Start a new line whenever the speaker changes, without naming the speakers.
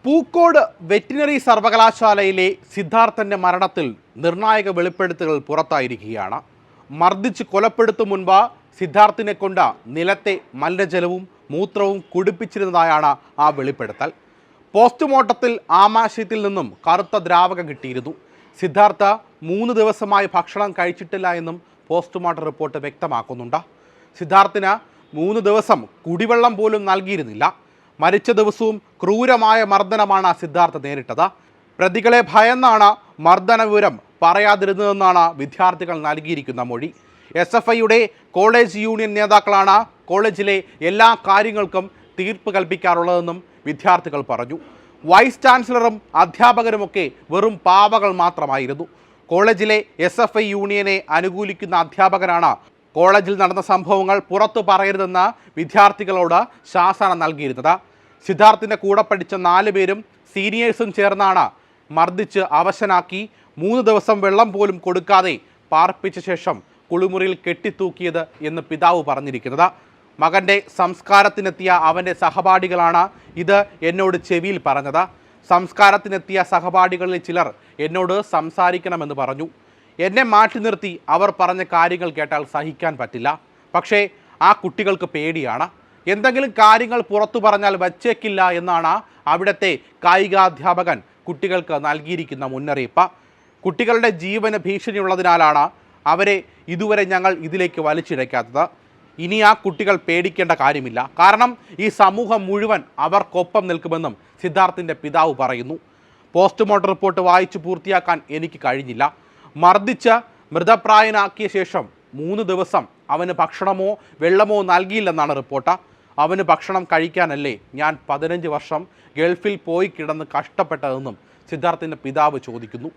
Pookode veterinary സർവകലാശാലയിലെ സിദ്ധാർത്ഥന്റെ മരണത്തിൽ നിർണായക വെളിപ്പെടുത്തലുകൾ പുറത്തായിരിക്കുകയാണ്. മർദ്ദിച്ച് കൊലപ്പെടുത്തും മുൻപ് സിദ്ധാർത്ഥിനെ കൊണ്ട് നിലത്തെ മലിനജലവും മൂത്രവും കുടിപ്പിച്ചിരുന്നതായാണ് ആ വെളിപ്പെടുത്തൽ. പോസ്റ്റ്മോർട്ടത്തിൽ ആമാശയത്തിൽ നിന്നും കറുത്ത ദ്രാവകം കിട്ടിയിരുന്നു. സിദ്ധാർത്ഥ 3 ദിവസമായി ഭക്ഷണം കഴിച്ചിട്ടില്ല എന്നും പോസ്റ്റ്മോർട്ടം റിപ്പോർട്ട് വ്യക്തമാക്കുന്നുണ്ട്. സിദ്ധാർത്ഥിന് 3 ദിവസം കുടിവെള്ളം പോലും നൽകിയിരുന്നില്ല. മരിച്ച ദിവസവും ക്രൂരമായ മർദ്ദനമാണ് സിദ്ധാർത്ഥ നേരിട്ടത്. പ്രതികളെ ഭയന്നാണ് മർദ്ദന വിവരം പറയാതിരുന്നതെന്നാണ് വിദ്യാർത്ഥികൾ നൽകിയിരിക്കുന്ന മൊഴി. SFIയുടെ കോളേജ് യൂണിയൻ നേതാക്കളാണ് കോളേജിലെ എല്ലാ കാര്യങ്ങൾക്കും തീർപ്പ് കൽപ്പിക്കാറുള്ളതെന്നും വിദ്യാർത്ഥികൾ പറഞ്ഞു. വൈസ് ചാൻസലറും അധ്യാപകരുമൊക്കെ വെറും പാവകൾ മാത്രമായിരുന്നു. കോളേജിലെ SFI യൂണിയനെ അനുകൂലിക്കുന്ന അധ്യാപകനാണ് കോളേജിൽ നടന്ന സംഭവങ്ങൾ പുറത്തു പറയരുതെന്ന് വിദ്യാർത്ഥികളോട് ശാസന നൽകിയിരുന്നത്. സിദ്ധാർത്ഥിൻ്റെ കൂടെ പഠിച്ച 4 പേരും സീനിയേഴ്സും ചേർന്നാണ് മർദ്ദിച്ച് അവശനാക്കി 3 ദിവസം വെള്ളം പോലും കൊടുക്കാതെ പാർപ്പിച്ച ശേഷം കുളിമുറിയിൽ കെട്ടിത്തൂക്കിയത് എന്ന് പിതാവ് പറഞ്ഞിരിക്കുന്നത്. മകൻ്റെ സംസ്കാരത്തിനെത്തിയ അവൻ്റെ സഹപാഠികളാണ് ഇത് എന്നോട് ചെവിയിൽ പറഞ്ഞത്. സംസ്കാരത്തിനെത്തിയ സഹപാഠികളിൽ ചിലർ എന്നോട് സംസാരിക്കണമെന്ന് പറഞ്ഞു. എന്നെ മാറ്റി നിർത്തി അവർ പറഞ്ഞ കാര്യങ്ങൾ കേട്ടാൽ സഹിക്കാൻ പറ്റില്ല. പക്ഷേ ആ കുട്ടികൾക്ക് പേടിയാണ്. എന്തെങ്കിലും കാര്യങ്ങൾ പുറത്തു പറഞ്ഞാൽ വച്ചേക്കില്ല എന്നാണ് അവിടുത്തെ കായികാധ്യാപകൻ കുട്ടികൾക്ക് നൽകിയിരിക്കുന്ന മുന്നറിയിപ്പ്. കുട്ടികളുടെ ജീവന് ഭീഷണിയുള്ളതിനാലാണ് അവരെ ഇതുവരെ ഞങ്ങൾ ഇതിലേക്ക് വലിച്ചിഴയ്ക്കാത്തത്. ഇനി ആ കുട്ടികൾ പേടിക്കേണ്ട കാര്യമില്ല. കാരണം ഈ സമൂഹം മുഴുവൻ അവർക്കൊപ്പം നിൽക്കുമെന്നും സിദ്ധാർത്ഥിൻ്റെ പിതാവ് പറയുന്നു. പോസ്റ്റ്മോർട്ടം റിപ്പോർട്ട് വായിച്ചു പൂർത്തിയാക്കാൻ എനിക്ക് കഴിഞ്ഞില്ല. മർദ്ദിച്ച് മൃതപ്രായനാക്കിയ ശേഷം 3 ദിവസം അവന് ഭക്ഷണമോ വെള്ളമോ നൽകിയില്ലെന്നാണ് റിപ്പോർട്ട്. അവന് ഭക്ഷണം കഴിക്കാനല്ലേ ഞാൻ 15 വർഷം ഗൾഫിൽ പോയി കിടന്ന് കഷ്ടപ്പെട്ടതെന്നും സിദ്ധാർത്ഥിൻ്റെ പിതാവ് ചോദിക്കുന്നു.